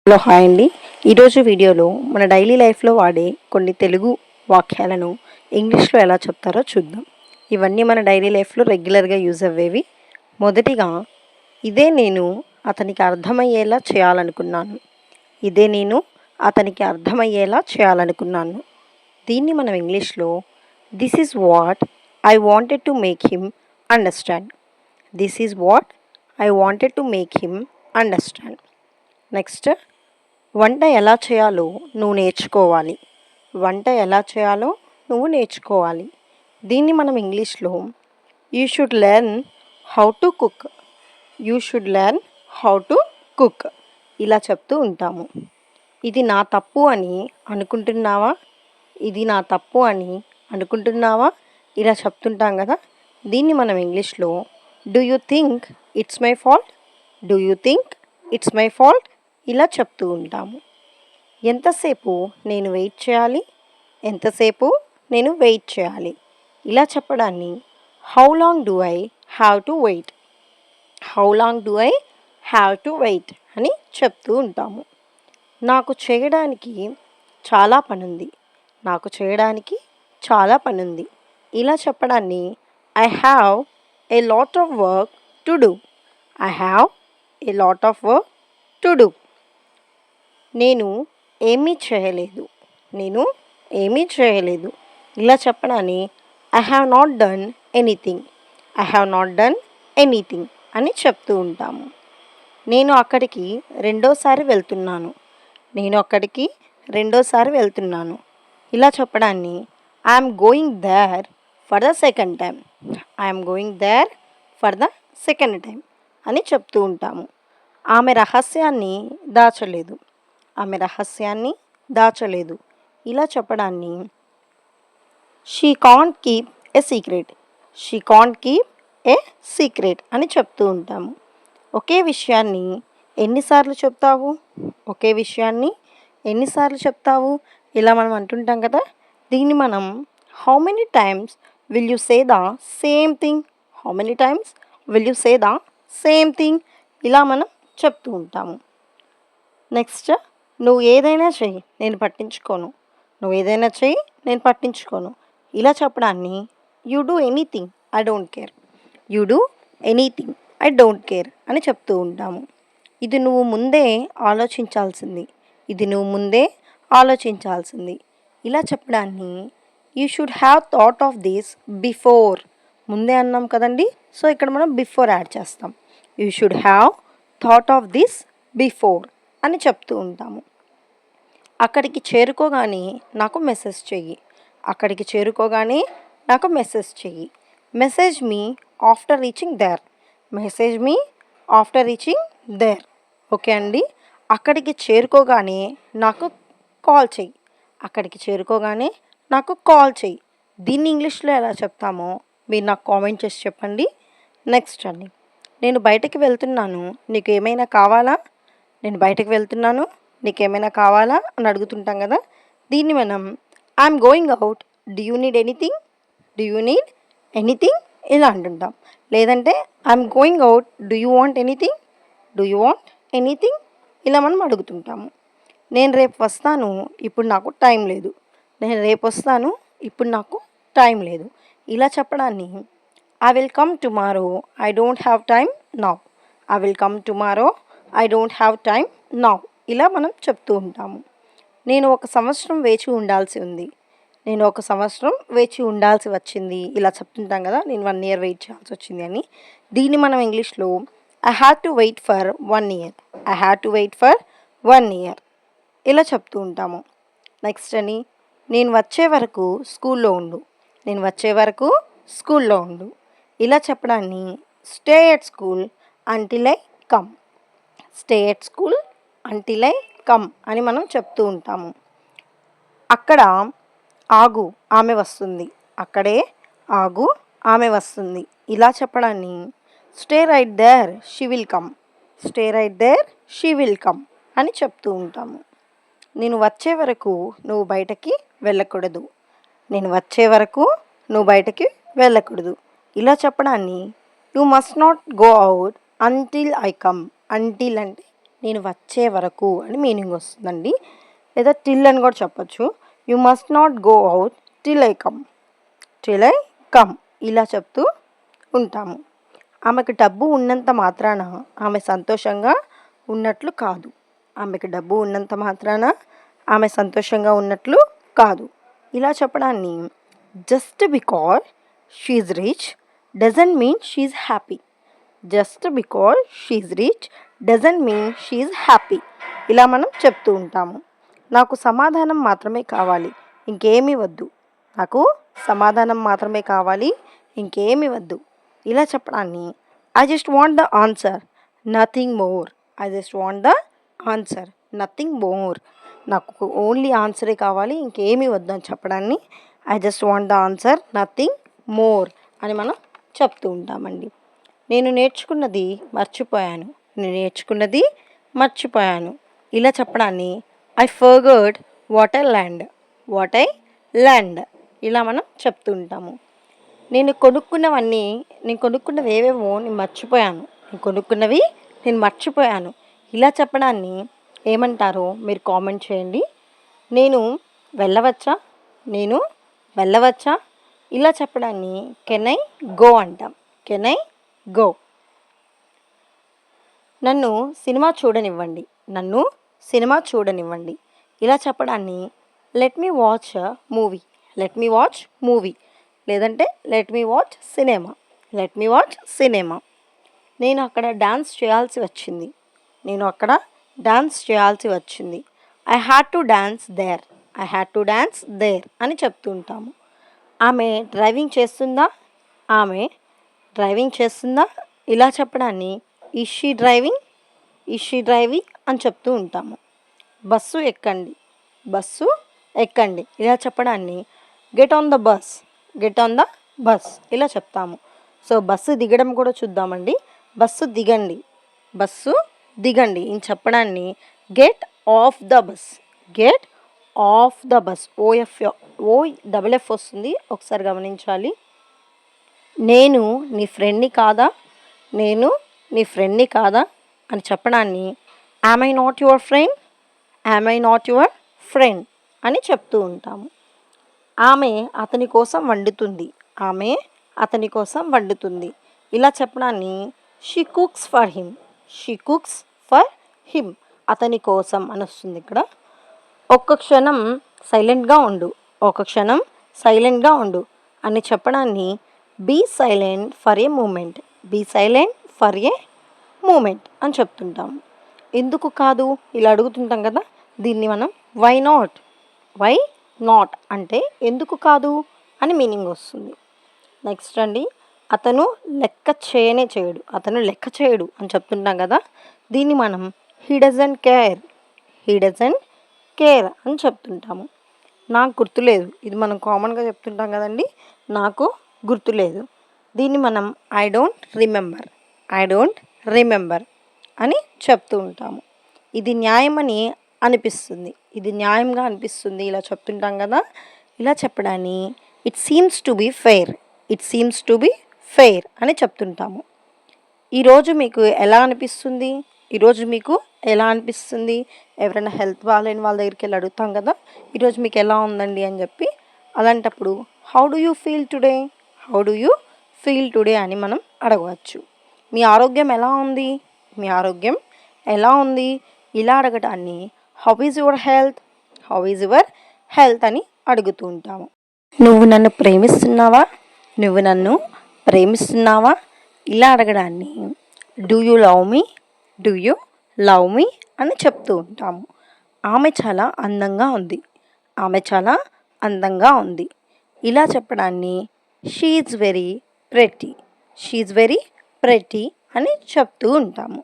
Hello hi అండి. ఈరోజు వీడియోలో మన డైలీ లైఫ్లో వాడే కొన్ని తెలుగు వాక్యాలను ఇంగ్లీష్లో ఎలా చెప్తారో చూద్దాం. ఇవన్నీ మన డైలీ లైఫ్లో రెగ్యులర్గా యూజ్ అయ్యేవి. మొదటిగా, ఇదే నేను అతనికి అర్థమయ్యేలా చేయాలనుకున్నాను. ఇదే నేను అతనికి అర్థమయ్యేలా చేయాలనుకున్నాను. దీన్ని మనం ఇంగ్లీష్లో this is what I wanted to make him understand. This is what I wanted to make him understand. Next, వంట ఎలా చేయాలో నువ్వు నేర్చుకోవాలి. వంట ఎలా చేయాలో నువ్వు నేర్చుకోవాలి. దీన్ని మనం ఇంగ్లీష్లో you should learn how to cook. You should learn how to cook ఇలా చెప్తూ ఉంటాము. ఇది నా తప్పు అని అనుకుంటున్నావా? ఇది నా తప్పు అని అనుకుంటున్నావా? ఇలా చెప్తుంటాం కదా. దీన్ని మనం ఇంగ్లీష్లో do you think it's my fault. Do you think it's my fault ఇలా చెప్తూ ఉంటాము. ఎంతసేపు నేను వెయిట్ చేయాలి? ఎంతసేపు నేను వెయిట్ చేయాలి ఇలా చెప్పడాన్ని how long do I have to wait. How long do I have to wait అని చెప్తూ ఉంటాము. నాకు చేయడానికి చాలా పనుంది. నాకు చేయడానికి చాలా పనుంది ఇలా చెప్పడాన్ని I have a lot of work to do. I have a lot of work to do. నేను ఏమీ చేయలేదు. నేను ఏమీ చేయలేదు ఇలా చెప్పడాన్ని I have not done anything. I have not done anything అని చెప్తూ ఉంటాము. నేను అక్కడికి రెండోసారి వెళ్తున్నాను. నేను అక్కడికి రెండోసారి వెళ్తున్నాను ఇలా చెప్పడాన్ని I'm going there for the second time. I'm going there for the second time అని చెప్తూ ఉంటాము. ఆమె రహస్యాన్ని దాచలేదు. ఆమె రహస్యాన్ని దాచలేదు ఇలా చెప్పడాన్ని she can't keep a secret. She can't keep a secret అని చెప్తూ ఉంటాము. ఒకే విషయాన్ని ఎన్నిసార్లు చెప్తావు? ఒకే విషయాన్ని ఎన్నిసార్లు చెప్తావు ఇలా మనం అంటుంటాం కదా. దీన్ని మనం how many times will you say the same thing. How many times will you say the same thing ఇలా మనం చెప్తూ ఉంటాము. నెక్స్ట్, నువ్వు ఏదైనా చెయ్యి నేను పట్టించుకోను. నువ్వు ఏదైనా చెయ్యి నేను పట్టించుకోను ఇలా చెప్పడాన్ని you do anything I don't care. You do anything I don't care అని చెప్తూ ఉంటాము. ఇది నువ్వు ముందే ఆలోచించాల్సింది. ఇది నువ్వు ముందే ఆలోచించాల్సింది ఇలా చెప్పడాన్ని you should have thought of this before. ముందే అన్నాం కదండి, సో ఇక్కడ మనం బిఫోర్ యాడ్ చేస్తాం. You should have thought of this before అని చెప్తూ ఉంటాము. అక్కడికి చేరుకోగానే నాకు మెసేజ్ చెయ్యి. అక్కడికి చేరుకోగానే నాకు మెసేజ్ చెయ్యి. Message me after reaching there. Message me after reaching there. Okay అండి. అక్కడికి చేరుకోగానే నాకు కాల్ చెయ్యి. అక్కడికి చేరుకోగానే నాకు కాల్ చెయ్యి. దీన్ని ఇంగ్లీష్లో ఎలా చెప్తామో మీరు నాకు కామెంట్ చేసి చెప్పండి. నెక్స్ట్ అండి, నేను బయటకు వెళ్తున్నాను, నీకు ఏమైనా కావాలా? నేను బయటకు వెళ్తున్నాను, నీకేమైనా కావాలా అని అడుగుతుంటాం కదా. దీన్ని మనం I'm going out, do you need anything. Do you need anything ఇలా అంటుంటాం. లేదంటే I'm going out, do you want anything. Do you want anything ఇలా మనం అడుగుతుంటాము. నేను రేపు వస్తాను, ఇప్పుడు నాకు టైం లేదు. నేను రేపు వస్తాను, ఇప్పుడు నాకు టైం లేదు ఇలా చెప్పడాన్ని I will come tomorrow, I don't have time now. I will come tomorrow, I don't have time now ఇలా మనం చెప్తూ ఉంటాము. నేను ఒక సంవత్సరం వేచి ఉండాల్సి ఉంది. నేను ఒక సంవత్సరం వేచి ఉండాల్సి వచ్చింది ఇలా చెప్తుంటాం కదా. నేను 1 year వెయిట్ చేయాల్సి వచ్చింది అని. దీన్ని మనం ఇంగ్లీష్లో I had to wait for 1 year. I had to wait for 1 year ఇలా చెప్తూ ఉంటాము. నెక్స్ట్ అని, నేను వచ్చే వరకు స్కూల్లో ఉండు. నేను వచ్చే వరకు స్కూల్లో ఉండు ఇలా చెప్పడాన్ని stay at school until I come. Stay at school until I come అని మనం చెప్తూ ఉంటాము. అక్కడ ఆగు, ఆమె వస్తుంది. అక్కడే ఆగు, ఆమె వస్తుంది ఇలా చెప్పడాన్ని stay right there, she will come. Stay right there, she will come అని చెప్తూ ఉంటాము. నేను వచ్చే వరకు నువ్వు బయటకి వెళ్ళకూడదు. నేను వచ్చే వరకు నువ్వు బయటకి వెళ్ళకూడదు ఇలా చెప్పడాన్ని you must not go out until I come. Until అంటే నేను వచ్చే వరకు అని మీనింగ్ వస్తుందండి. లేదా టిల్ అని కూడా చెప్పొచ్చు. You must not go out till I come, till I come ఇలా చెప్తూ ఉంటాము. ఆమెకు డబ్బు ఉన్నంత మాత్రాన ఆమె సంతోషంగా ఉన్నట్లు కాదు. ఆమెకు డబ్బు ఉన్నంత మాత్రాన ఆమె సంతోషంగా ఉన్నట్లు కాదు. ఇలా చెప్పడాన్ని just because she's rich doesn't mean she's happy. Just because she's rich doesn't mean she's happy ఇలా మనం చెప్తూ ఉంటాము. నాకు సమాధానం మాత్రమే కావాలి, ఇంకేమీ వద్దు. నాకు సమాధానం మాత్రమే కావాలి, ఇంకేమీ వద్దు ఇలా చెప్పడాన్ని I just want the answer, nothing more. I just want the answer, nothing more. నాకు ఓన్లీ ఆన్సరే కావాలి, ఇంకేమీ వద్దు అని చెప్పడాన్ని I just want the answer, nothing more అని మనం చెప్తూ ఉంటామండి. నేను నేర్చుకున్నది మర్చిపోయాను, నేను నేర్చుకున్నది మర్చిపోయాను ఇలా చెప్పడాన్ని I forgot what I learned, what I learned ఇలా మనం చెప్తూ ఉంటాము. నేను కొనుక్కున్నవి ఏవేవో నేను మర్చిపోయాను, నేను మర్చిపోయాను ఇలా చెప్పడాన్ని ఏమంటారో మీరు కామెంట్ చేయండి. నేను వెళ్ళవచ్చా ఇలా చెప్పడాన్ని కెన్ ఐ గో అంటాం, కెన్ ఐ గో. నన్ను సినిమా చూడనివ్వండి ఇలా చెప్పడాన్ని లెట్ మీ వాచ్ మూవీ లేదంటే లెట్ మీ వాచ్ సినిమా. నేను అక్కడ డాన్స్ చేయాల్సి వచ్చింది. I had to dance there అని చెప్తూ ఉంటాము. ఆమె డ్రైవింగ్ చేస్తుందా ఇలా చెప్పడాన్ని ఈజ్ షీ డ్రైవింగ్ అని చెప్తూ ఉంటాము. బస్సు ఎక్కండి ఇలా చెప్పడాన్ని గెట్ ఆన్ ద బస్ ఇలా చెప్తాము. సో బస్సు దిగడం కూడా చూద్దామండి. బస్సు దిగండి అని చెప్పడాన్ని get off the bus O F వస్తుంది, ఒకసారి గమనించాలి. నేను నీ ఫ్రెండ్ని కాదా అని చెప్పడాన్ని am I not your friend అని చెప్తూ ఉంటాము. ఆమె అతని కోసం వండుతుంది ఇలా చెప్పడాన్ని షీ కుక్స్ ఫర్ హిమ్ అతని కోసం అని వస్తుంది ఇక్కడ. ఒక్క క్షణం సైలెంట్గా ఉండు అని చెప్పడాన్ని be silent for a moment అని చెప్తుంటాము. ఎందుకు కాదు ఇలా అడుగుతుంటాం కదా, దీన్ని మనం వై నాట్ అంటే ఎందుకు కాదు అని మీనింగ్ వస్తుంది. నెక్స్ట్ అండి, అతను లెక్క చేయడు అని చెప్తుంటాం కదా, దీన్ని మనం హీ డజంట్ కేర్ అని చెప్తుంటాము. నాకు గుర్తులేదు, ఇది మనం కామన్గా చెప్తుంటాం కదండి, నాకు గుర్తులేదు. దీన్ని మనం ఐ డోంట్ రిమెంబర్ అని చెప్తూ ఉంటాము. ఇది న్యాయంగా అనిపిస్తుంది ఇలా చెప్తుంటాం కదా, ఇలా చెప్పడాన్ని it seems to be fair అని చెప్తుంటాము. ఈరోజు మీకు ఎలా అనిపిస్తుంది? ఎవరైనా హెల్త్ బాగాలేని వాళ్ళ దగ్గరికి వెళ్ళి అడుగుతాం కదా, ఈరోజు మీకు ఎలా ఉందండి అని చెప్పి. అలాంటప్పుడు how do you feel today అని మనం అడగవచ్చు. మీ ఆరోగ్యం ఎలా ఉంది ఇలా అడగటాన్ని హౌ ఈజ్ యువర్ హెల్త్ అని అడుగుతూ ఉంటాము. నువ్వు నన్ను ప్రేమిస్తున్నావా ఇలా అడగడాన్ని డూ యూ లవ్ మీ అని చెప్తూ ఉంటాము. ఆమె చాలా అందంగా ఉంది ఇలా చెప్పడాన్ని షీ ఈజ్ వెరీ ప్రెట్టి అని చెప్తూ ఉంటాము.